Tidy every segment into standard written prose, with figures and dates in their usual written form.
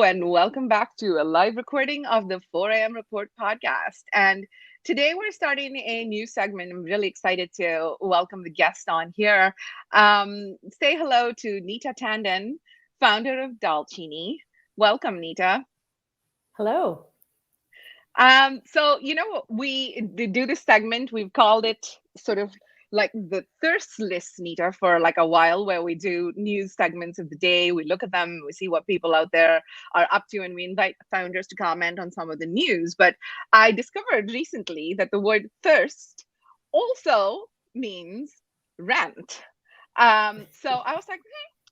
And welcome back to a live recording of the 4 a.m. Report podcast. And today we're starting a new segment. I'm really excited to welcome the guest on here. Say hello to Nita Tandon, founder of Dalcini. Welcome, Nita. Hello. We do this segment. We've called it sort of like the thirst list, Nita, for like a while, where we do news segments of the day. We look at them, we see what people out there are up to, and we invite founders to comment on some of the news. But I discovered recently that the word thirst also means rant. So I was like,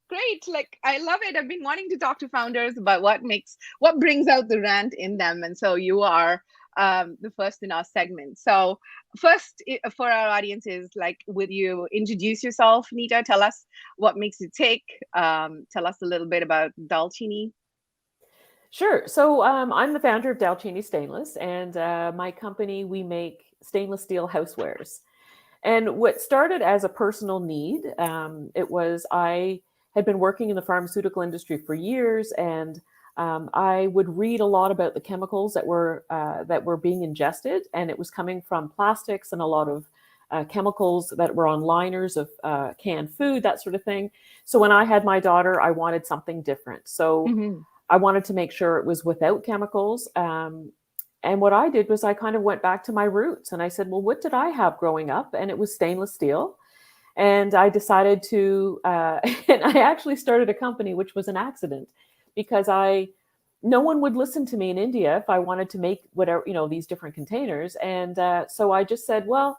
great. Like, I love it. I've been wanting to talk to founders about what brings out the rant in them. And so you are the first in our segment. So first, for our audiences, like, would you introduce yourself, Nita? Tell us what makes you tick. Tell us a little bit about Dalcini. Sure. So I'm the founder of Dalcini Stainless, and my company, we make stainless steel housewares. And what started as a personal need, it was I had been working in the pharmaceutical industry for years, and I would read a lot about the chemicals that were being ingested, and it was coming from plastics and a lot of chemicals that were on liners of canned food, that sort of thing. So when I had my daughter, I wanted something different. So Mm-hmm. I wanted to make sure it was without chemicals. And what I did was I kind of went back to my roots and I said, well, what did I have growing up? And it was stainless steel. And I decided to, and I actually started a company, which was an accident because no one would listen to me in India if I wanted to make whatever, these different containers. And so I just said, well,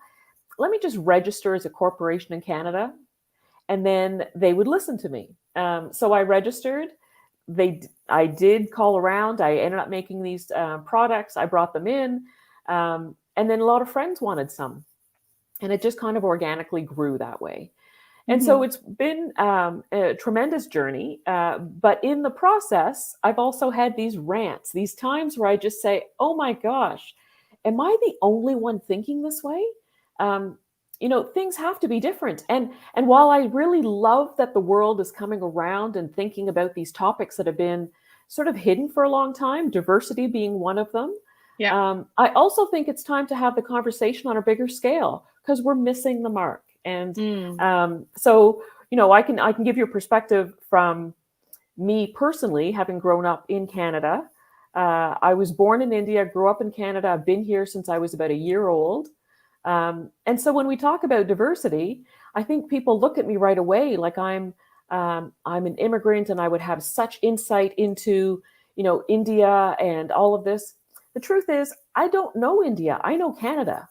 let me just register as a corporation in Canada. And then they would listen to me. So I registered. I did call around. I ended up making these products. I brought them in. And then a lot of friends wanted some. And it just kind of organically grew that way. And Mm-hmm. so it's been a tremendous journey. But in the process, I've also had these rants, these times where I just say, oh my gosh, am I the only one thinking this way? Things have to be different. And while I really love that the world is coming around and thinking about these topics that have been sort of hidden for a long time, diversity being one of them, Yeah. I also think it's time to have the conversation on a bigger scale because we're missing the mark. And Mm. I can give you a perspective from me personally, having grown up in Canada. I was born in India, grew up in Canada. I've been here since I was about a year old. And so when we talk about diversity, I think people look at me right away like I'm an immigrant and I would have such insight into, India and all of this. The truth is, I don't know India. I know Canada.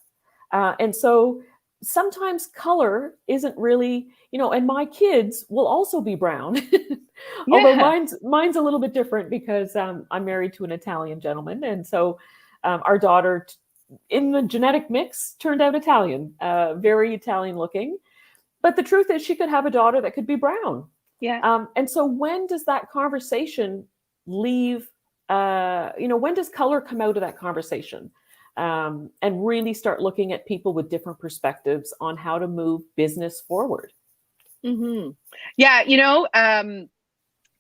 And so sometimes color isn't really, and my kids will also be brown. Although Yeah. mine's a little bit different because I'm married to an Italian gentleman. And so our daughter in the genetic mix turned out Italian, very Italian looking. But the truth is she could have a daughter that could be brown. Yeah. And so when does that conversation leave? When does color come out of that conversation? And really start looking at people with different perspectives on how to move business forward. Mm-hmm. Yeah.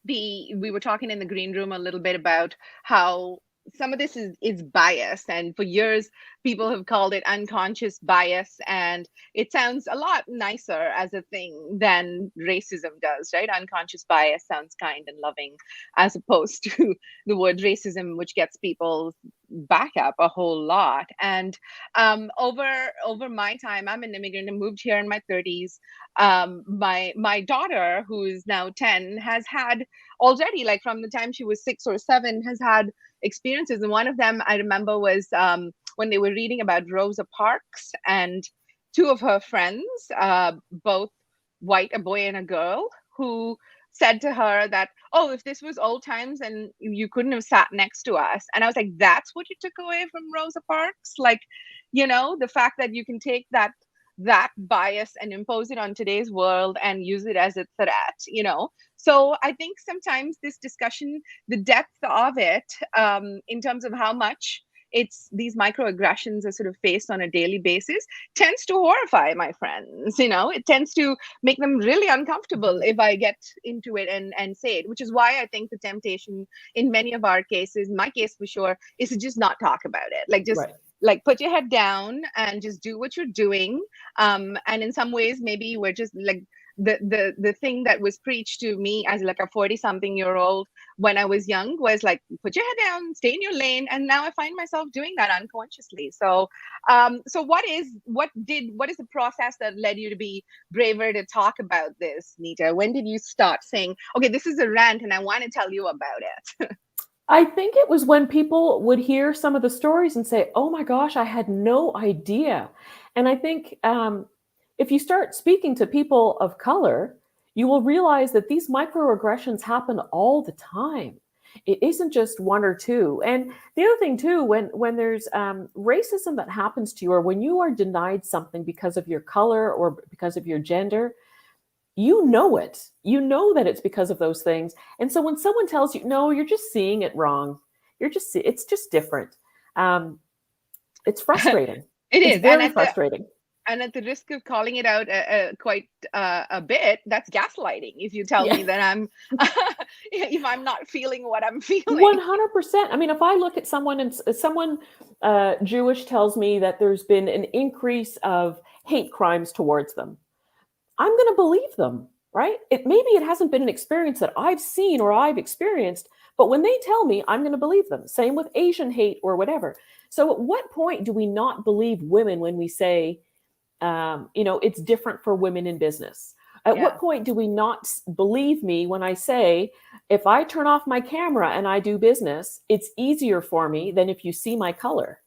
We were talking in the green room a little bit about how some of this is bias, and for years people have called it unconscious bias, and it sounds a lot nicer as a thing than racism does, right? Unconscious bias sounds kind and loving as opposed to the word racism, which gets people back up a whole lot. And over my time, I'm an immigrant and moved here in my 30s. My daughter, who is now 10, has had already, like from the time she was 6 or 7, has had experiences. And one of them I remember was when they were reading about Rosa Parks, and two of her friends, both white, a boy and a girl, who said to her that, oh, if this was old times and you couldn't have sat next to us. And I was like, that's what you took away from Rosa Parks? Like, the fact that you can take that bias and impose it on today's world and use it as a threat. So I think sometimes this discussion, the depth of it, in terms of how much it's these microaggressions are sort of faced on a daily basis tends to horrify my friends. It tends to make them really uncomfortable if I get into it and say it, which is why I think the temptation in many of our cases, my case for sure, is to just not talk about it. Like, just Right. like put your head down and just do what you're doing. And in some ways, maybe we're just like the thing that was preached to me as like a 40-something-year-old when I was young was like, put your head down, stay in your lane. And now I find myself doing that unconsciously. So what is the process that led you to be braver to talk about this, Nita? When did you start saying, okay, this is a rant and I want to tell you about it? I think it was when people would hear some of the stories and say, oh my gosh, I had no idea. And I think if you start speaking to people of color, you will realize that these microaggressions happen all the time. It isn't just one or two. And the other thing too, when there's racism that happens to you, or when you are denied something because of your color or because of your gender, you know it. You know that it's because of those things. And so when someone tells you, no, you're just seeing it wrong. It's just different. It's frustrating. It It's is. very frustrating. And at the risk of calling it out quite a bit, that's gaslighting. If you tell Yeah. me that if I'm not feeling what I'm feeling. 100%. I mean, if I look at someone and someone Jewish tells me that there's been an increase of hate crimes towards them, I'm going to believe them, right? Maybe it hasn't been an experience that I've seen or I've experienced, but when they tell me, I'm going to believe them. Same with Asian hate or whatever. So at what point do we not believe women when we say, it's different for women in business? At what point do we not believe me when I say, if I turn off my camera and I do business, it's easier for me than if you see my color?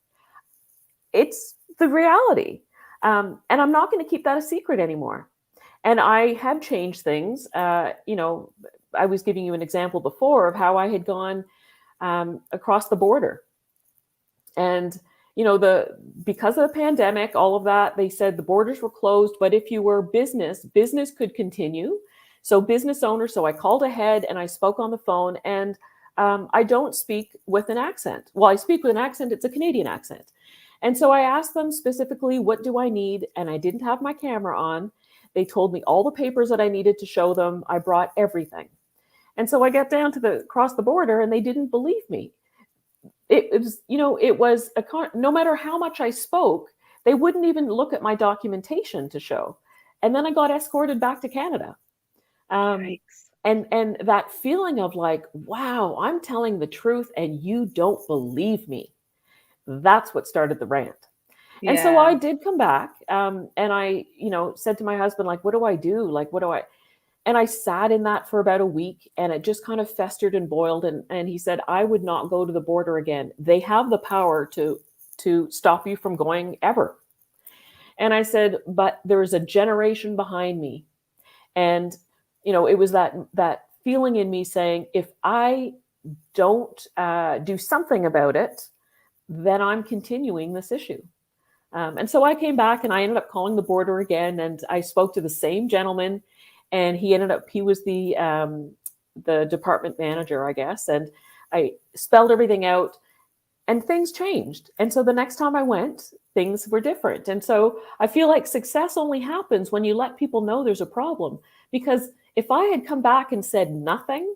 It's the reality. And I'm not going to keep that a secret anymore. And I have changed things. I was giving you an example before of how I had gone across the border. And, because of the pandemic, all of that, they said the borders were closed, but if you were business could continue. So business owners, so I called ahead and I spoke on the phone, and I don't speak with an accent. Well, I speak with an accent, it's a Canadian accent. And so I asked them specifically, what do I need? And I didn't have my camera on. They told me all the papers that I needed to show them. I brought everything. And so I got down to across the border and they didn't believe me. It was no matter how much I spoke, they wouldn't even look at my documentation to show. And then I got escorted back to Canada. And that feeling of like, wow, I'm telling the truth and you don't believe me. That's what started the rant. Yeah. And so I did come back and I, said to my husband, like, what do I do? Like, and I sat in that for about a week and it just kind of festered and boiled. And he said, I would not go to the border again. They have the power to stop you from going ever. And I said, but there is a generation behind me. And, it was that feeling in me saying, if I don't do something about it, then I'm continuing this issue. And so I came back and I ended up calling the border again. And I spoke to the same gentleman. And he was the department manager, I guess. And I spelled everything out and things changed. And so the next time I went, things were different. And so I feel like success only happens when you let people know there's a problem. Because if I had come back and said nothing,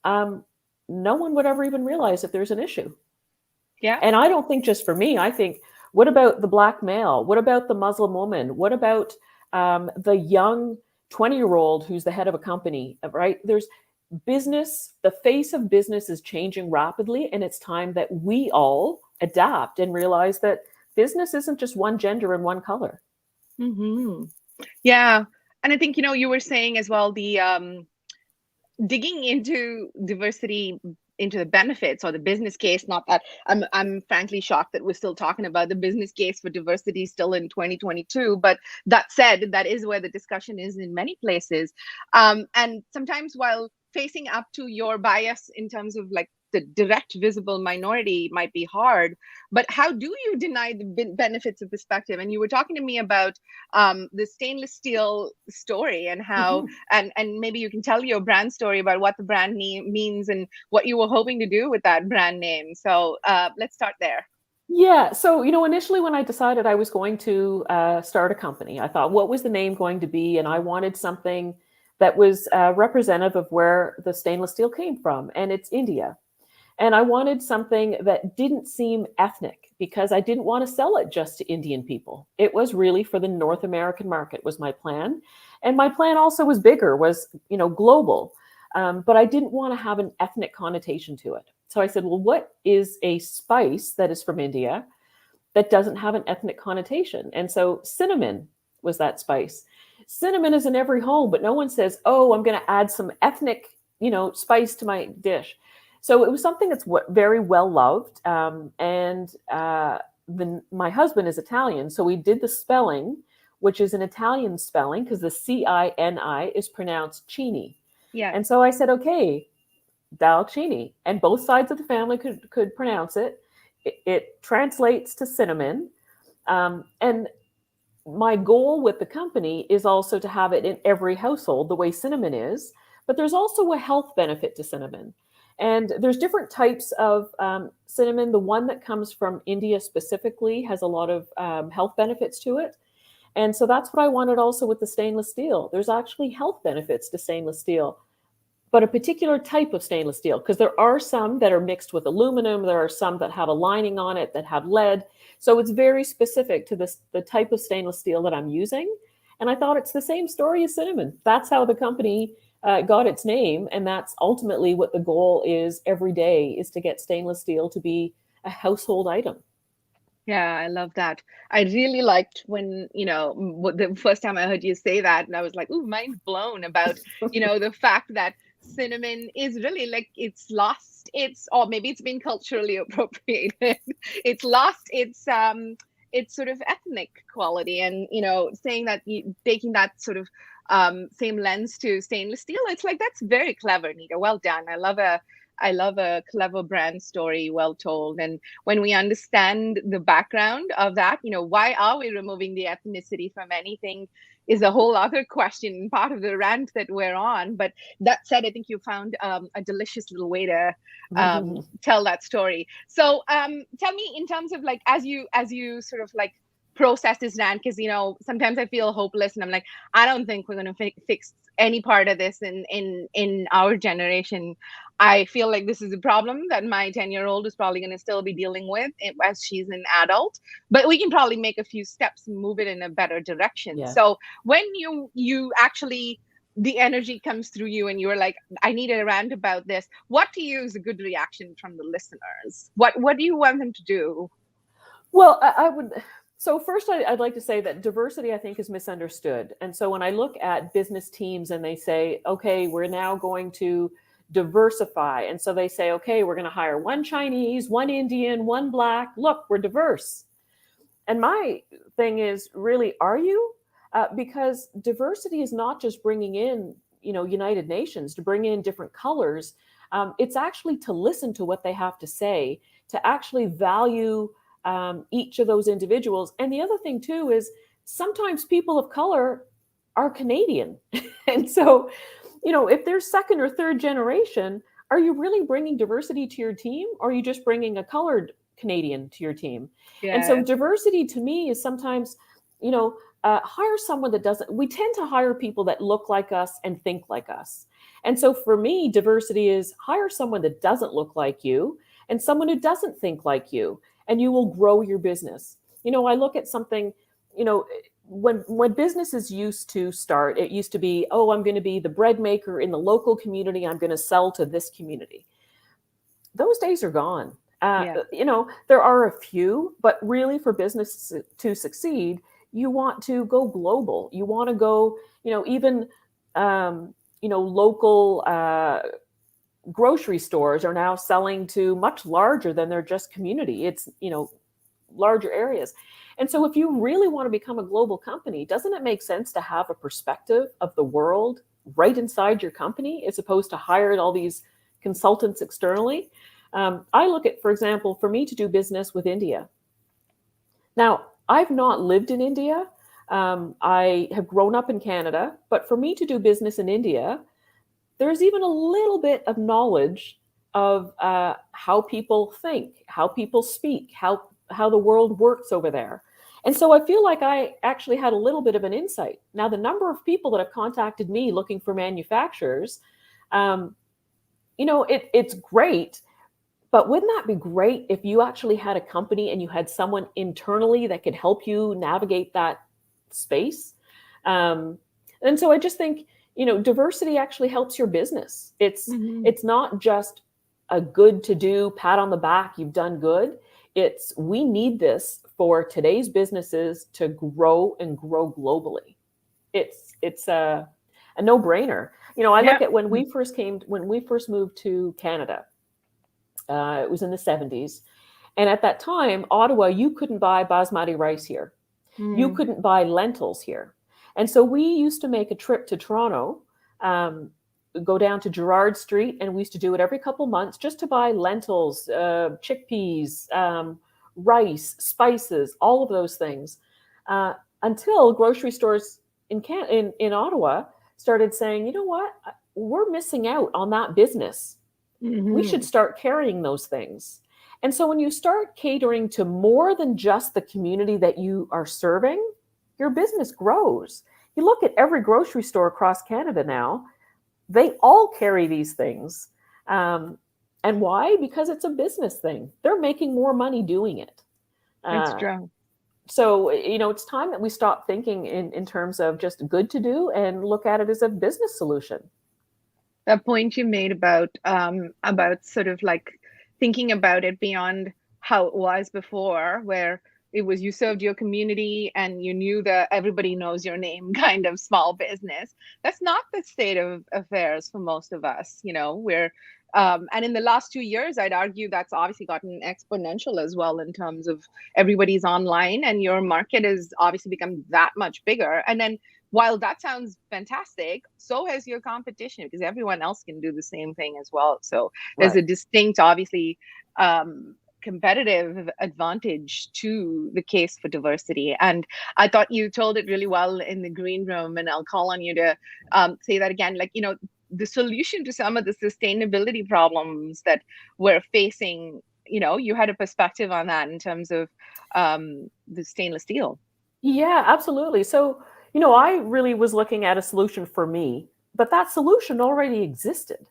no one would ever even realize if there's an issue. Yeah. And I don't think just for me, I think, what about the Black male? What about the Muslim woman? What about the young 20-year-old who's the head of a company, right? There's business, the face of business is changing rapidly, and it's time that we all adapt and realize that business isn't just one gender and one color. Mm-hmm. Yeah. And I think, you were saying as well, the digging into diversity, into the benefits or the business case. Not that I'm frankly shocked that we're still talking about the business case for diversity still in 2022. But that said, that is where the discussion is in many places. And sometimes while facing up to your bias in terms of like the direct visible minority might be hard, but how do you deny the benefits of perspective? And you were talking to me about the stainless steel story and how, and maybe you can tell your brand story about what the brand name means and what you were hoping to do with that brand name. So let's start there. Yeah. So, initially when I decided I was going to start a company, I thought, what was the name going to be? And I wanted something that was representative of where the stainless steel came from, and it's India. And I wanted something that didn't seem ethnic because I didn't want to sell it just to Indian people. It was really for the North American market was my plan. And my plan also was bigger, was, global. But I didn't want to have an ethnic connotation to it. So I said, well, what is a spice that is from India that doesn't have an ethnic connotation? And so cinnamon was that spice. Cinnamon is in every home, but no one says, oh, I'm going to add some ethnic, spice to my dish. So it was something that's very well loved. My husband is Italian, so we did the spelling, which is an Italian spelling because the Cini is pronounced chini. Yeah. And so I said, okay, Dalcini, and both sides of the family could pronounce it. It translates to cinnamon. And my goal with the company is also to have it in every household the way cinnamon is, but there's also a health benefit to cinnamon. And there's different types of cinnamon. The one that comes from India specifically has a lot of health benefits to it. And so that's what I wanted also with the stainless steel. There's actually health benefits to stainless steel, but a particular type of stainless steel, because there are some that are mixed with aluminum. There are some that have a lining on it that have lead. So it's very specific to the type of stainless steel that I'm using. And I thought it's the same story as cinnamon. That's how the company got its name. And that's ultimately what the goal is every day, is to get stainless steel to be a household item. Yeah, I love that. I really liked when, the first time I heard you say that, and I was like, ooh, mind blown about, the fact that cinnamon is really like it's lost its, or maybe it's been culturally appropriated. It's lost its sort of ethnic quality, and saying that taking that sort of same lens to stainless steel, it's like that's very clever, Nita. Well done. I love a clever brand story, well told. And when we understand the background of that, why are we removing the ethnicity from anything is a whole other question, part of the rant that we're on. But that said, I think you found a delicious little way to tell that story. So tell me, in terms of like, as you sort of like process this rant, because sometimes I feel hopeless and I'm like, I don't think we're going to fix any part of this in our generation. I feel like this is a problem that my 10-year-old is probably going to still be dealing with as she's an adult, but we can probably make a few steps and move it in a better direction. Yeah. So when you actually, the energy comes through you and you're like, I need a rant about this, what to you is a good reaction from the listeners? What do you want them to do? Well, I would. So first, I'd like to say that diversity, I think, is misunderstood. And so when I look at business teams and they say, okay, we're now going to diversify. And so they say, okay, we're going to hire one Chinese, one Indian, one Black. Look, we're diverse. And my thing is, really, are you? Because diversity is not just bringing in, United Nations to bring in different colors. It's actually to listen to what they have to say, to actually value each of those individuals. And the other thing too is sometimes people of color are Canadian. And so, if they're second or third generation, are you really bringing diversity to your team, or are you just bringing a colored Canadian to your team? And so Yeah. diversity to me is sometimes, hire someone that doesn't, we tend to hire people that look like us and think like us. And so for me, diversity is hire someone that doesn't look like you and someone who doesn't think like you, and you will grow your business. I look at something, when businesses used to start, it used to be, oh, I'm going to be the bread maker in the local community. I'm going to sell to this community. Those days are gone. Yeah. There are a few, but really for business to succeed, you want to go global. You want to go, even, local grocery stores are now selling to much larger than their just community. It's, larger areas. And so if you really want to become a global company, doesn't it make sense to have a perspective of the world right inside your company as opposed to hire all these consultants externally? I look at, for example, for me to do business with India. Now, I've not lived in India. I have grown up in Canada, but for me to do business in India, there's even a little bit of knowledge of how people think, how people speak, how how the world works over there. And so I feel like I actually had a little bit of an insight. Now, the number of people that have contacted me looking for manufacturers, um, it's great. But wouldn't that be great if you actually had a company and you had someone internally that could help you navigate that space? And so I just think, diversity actually helps your business. Mm-hmm. It's not just a good to do, pat on the back, you've done good. It's we need this for today's businesses to grow and grow globally. It's a no-brainer. I Yeah. look at when we first moved to Canada. It was in the 70s. And at that time, Ottawa, you couldn't buy basmati rice here. You Mm. couldn't buy lentils here. And so we used to make a trip to Toronto, go down to Gerrard Street, and we used to do it every couple months just to buy lentils, chickpeas, rice, spices, all of those things, until grocery stores in Ottawa started saying, you know what, we're missing out on that business. We should Mm-hmm. start carrying those things. And so when you start catering to more than just the community that you are serving, your business grows. You look at every grocery store across Canada now, they all carry these things. And why? Because it's a business thing. They're making more money doing it. That's Uh, true. so, it's time that we stop thinking in terms of just good to do and look at it as a business solution. That point you made about sort of like thinking about it beyond how it was before, where it was you served your community and you knew that everybody knows your name kind of small business. That's not the state of affairs for most of us. We're and in the last 2 years, I'd argue that's obviously gotten exponential as well in terms of everybody's online and your market has obviously become that much bigger. And then while that sounds fantastic, so has your competition because everyone else can do the same thing as well. So there's Right. a distinct, obviously, competitive advantage to the case for diversity. And I thought you told it really well in the green room, and I'll call on you to say that again. Like, the solution to some of the sustainability problems that we're facing, you had a perspective on that in terms of the stainless steel. Yeah, absolutely. So, I really was looking at a solution for me, but that solution already existed.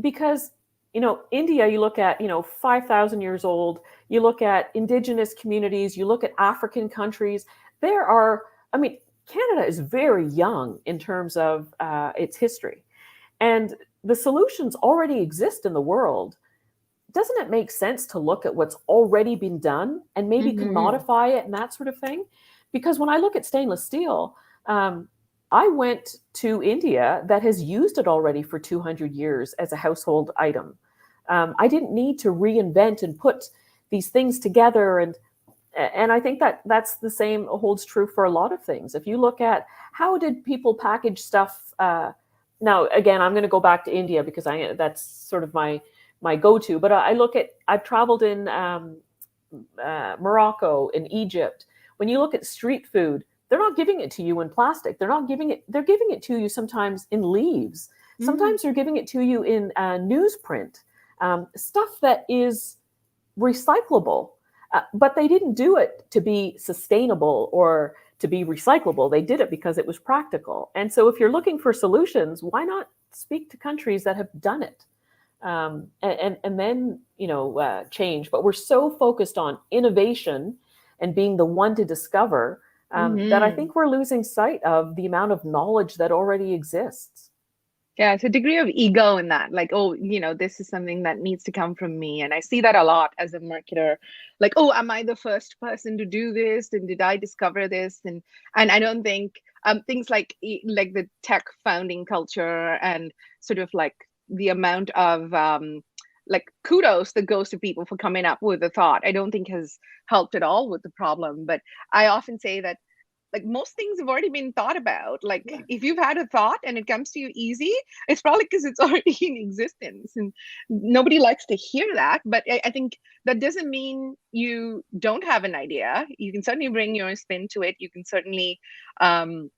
Because, India, you look at, 5,000 years old, you look at indigenous communities, you look at African countries. There are, I mean, Canada is very young in terms of its history. And the solutions already exist in the world. Doesn't it make sense to look at what's already been done and maybe Mm-hmm. commodify it and that sort of thing? Because when I look at stainless steel, I went to India that has used it already for 200 years as a household item. I didn't need to reinvent and put these things together. And I think that that's the same holds true for a lot of things. If you look at how did people package stuff, now again, I'm going to go back to India because that's sort of my go-to. But I've traveled in Morocco, in Egypt. When you look at street food, they're not giving it to you in plastic. They're giving it to you sometimes in leaves. Mm-hmm. Sometimes they're giving it to you in newsprint, stuff that is recyclable. But they didn't do it to be sustainable or to be recyclable. They did it because it was practical. And so if you're looking for solutions, why not speak to countries that have done it? And then change. But we're so focused on innovation and being the one to discover that I Mm-hmm. think we're losing sight of the amount of knowledge that already exists. Yeah, it's a degree of ego in that, like, oh, this is something that needs to come from me. And I see that a lot as a marketer. Like, oh, am I the first person to do this? And did I discover this? And I don't think things like the tech founding culture and sort of like the amount of like kudos that goes to people for coming up with a thought, I don't think has helped at all with the problem. But I often say that like most things have already been thought about. Like Yeah. if you've had a thought and it comes to you easy, it's probably because it's already in existence. And nobody likes to hear that. But I think that doesn't mean you don't have an idea. You can certainly bring your spin to it. You can certainly um,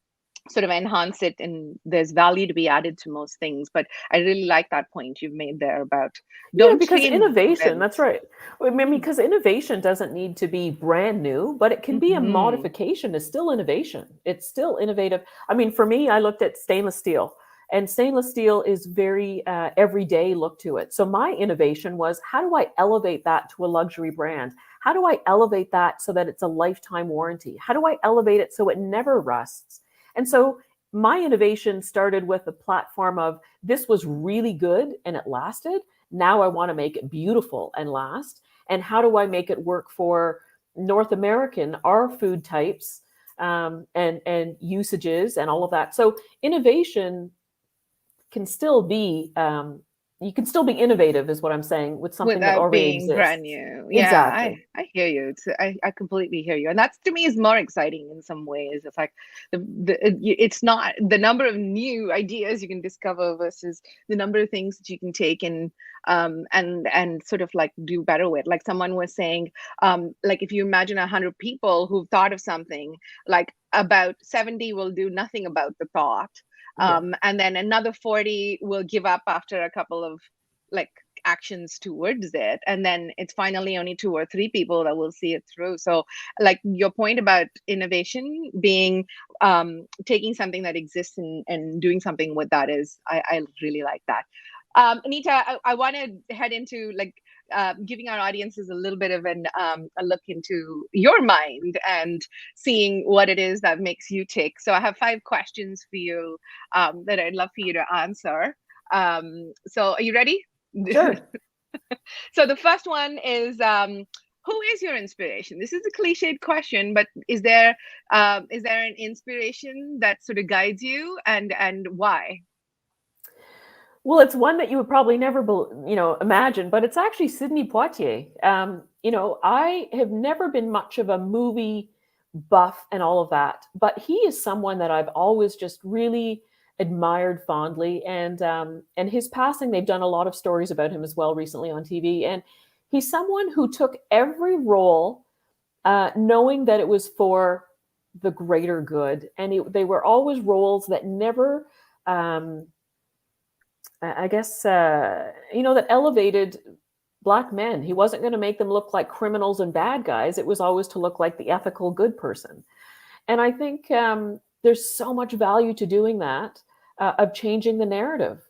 sort of enhance it, and there's value to be added to most things. But I really like that point you've made there about Yeah, don't because innovation, reinvent. that's right. I mean, because innovation doesn't need to be brand new, but it can be a Hmm. modification. It's still innovation. It's still innovative. I mean, for me, I looked at stainless steel, and stainless steel is very everyday look to it. So my innovation was, how do I elevate that to a luxury brand? How do I elevate that so that it's a lifetime warranty? How do I elevate it so it never rusts? And so my innovation started with the platform of, this was really good and it lasted. Now I want to make it beautiful and last. And how do I make it work for North American, our food types, and usages and all of that? So innovation can still be, you can still be innovative, is what I'm saying, with something that Without already being brand exists. new. Yeah, Exactly. I hear you. I completely hear you. And that's, to me, is more exciting in some ways. It's like it's not the number of new ideas you can discover versus the number of things that you can take and sort of like do better with. Like someone was saying, like if you imagine 100 people who've thought of something, like about 70 will do nothing about the thought. Yeah. And then another 40 will give up after a couple of like actions towards it, and then it's finally only 2 or 3 people that will see it through. So like your point about innovation being taking something that exists and doing something with that is, I really like that. Anita, I want to head into like giving our audiences a little bit of a look into your mind and seeing what it is that makes you tick. So I have 5 questions for you that I'd love for you to answer. So are you ready? Sure. So the first one is, who is your inspiration? This is a cliched question, but is there an inspiration that sort of guides you, and why? Well, it's one that you would probably never, imagine, but it's actually Sidney Poitier. I have never been much of a movie buff and all of that, but he is someone that I've always just really admired fondly. And his passing, they've done a lot of stories about him as well recently on TV. And he's someone who took every role, knowing that it was for the greater good, and they were always roles that never. I guess, that elevated Black men. He wasn't going to make them look like criminals and bad guys. It was always to look like the ethical good person. And I think there's so much value to doing that, of changing the narrative,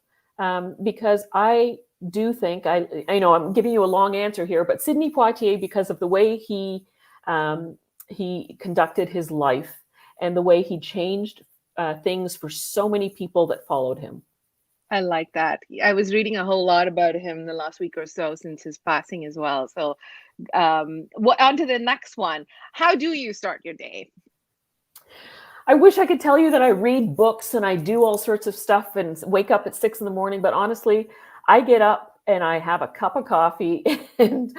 because I do think, I know I'm giving you a long answer here, but Sidney Poitier, because of the way he conducted his life and the way he changed things for so many people that followed him. I like that. I was reading a whole lot about him the last week or so since his passing as well. So, on to the next one. How do you start your day? I wish I could tell you that I read books and I do all sorts of stuff and wake up at 6 in the morning, but honestly, I get up and I have a cup of coffee, and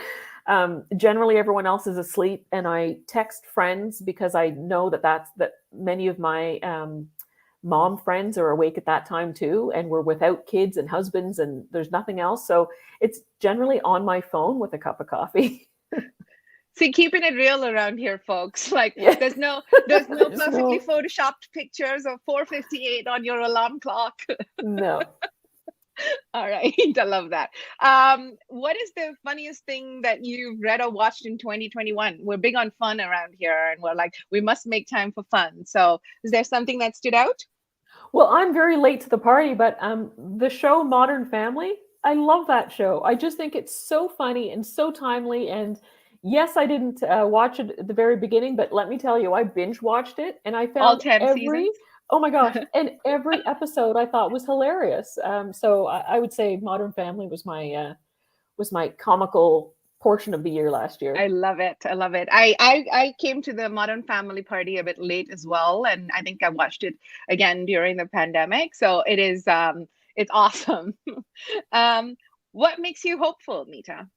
generally everyone else is asleep, and I text friends because I know that many of my mom friends are awake at that time too, and we're without kids and husbands, and there's nothing else. So it's generally on my phone with a cup of coffee. See, keeping it real around here, folks. Like, Yeah, there's no just perfectly no, photoshopped pictures of 4:58 on your alarm clock. no. All right, I love that. What is the funniest thing that you've read or watched in 2021? We're big on fun around here, and we're like, we must make time for fun. So, is there something that stood out? Well, I'm very late to the party, but the show Modern Family, I love that show. I just think it's so funny and so timely. And yes, I didn't watch it at the very beginning, but let me tell you, I binge watched it, and I All found 10 seasons? oh my gosh, and every episode I thought was hilarious. So I would say Modern Family was my comical portion of the year last year. I love it. I love it. I came to the Modern Family party a bit late as well, and I think I watched it again during the pandemic. So it's awesome. um, what makes you hopeful, Nita?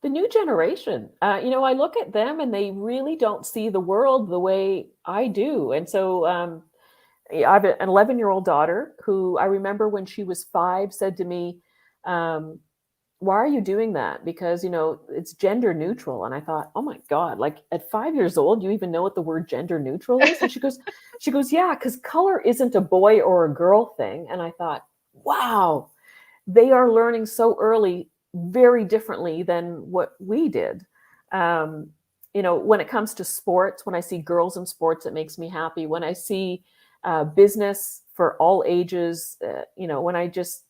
The new generation, I look at them and they really don't see the world the way I do. And so I have an 11-year-old daughter who I remember when she was 5 said to me, um, why are you doing that? Because, it's gender neutral. And I thought, oh my God, like at 5 years old, you even know what the word gender neutral is? And she goes, yeah, because color isn't a boy or a girl thing. And I thought, wow, they are learning so early, very differently than what we did. When it comes to sports, when I see girls in sports, it makes me happy. When I see business for all ages, when I just,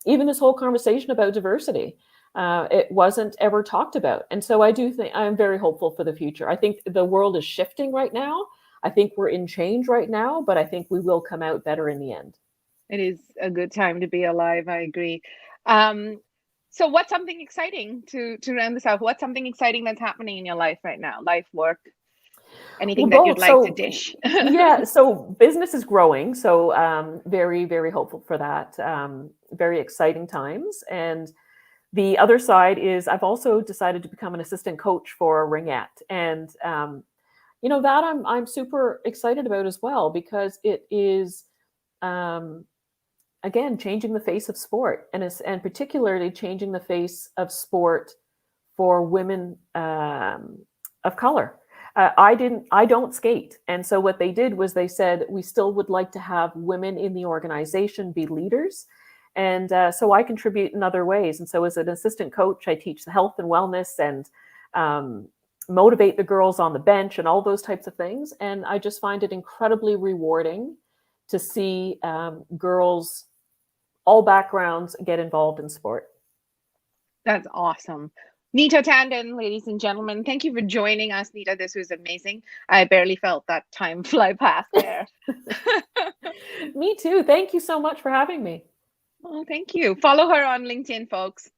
even this whole conversation about diversity, it wasn't ever talked about. And so I do think I'm very hopeful for the future. I think the world is shifting right now. I think we're in change right now, but I think we will come out better in the end. It is a good time to be alive. I agree. Um, so what's something exciting to round this out? What's something exciting that's happening in your life right now? Life, work, Well, anything that you'd both. like to So, dish? yeah, so business is growing. So, very, very hopeful for that. Very exciting times. And the other side is I've also decided to become an assistant coach for Rant. And, that I'm super excited about as well, because it is, um, again, changing the face of sport, and particularly changing the face of sport for women of color. I don't skate, and so what they did was they said we still would like to have women in the organization be leaders, and so I contribute in other ways. And so as an assistant coach, I teach the health and wellness and um, motivate the girls on the bench and all those types of things. And I just find it incredibly rewarding to see girls, all backgrounds, get involved in sport. That's awesome. Nita Tandon, ladies and gentlemen, thank you for joining us, Nita. This was amazing. I barely felt that time fly past there. Me too. Thank you so much for having me. Oh, thank you. Follow her on LinkedIn, folks.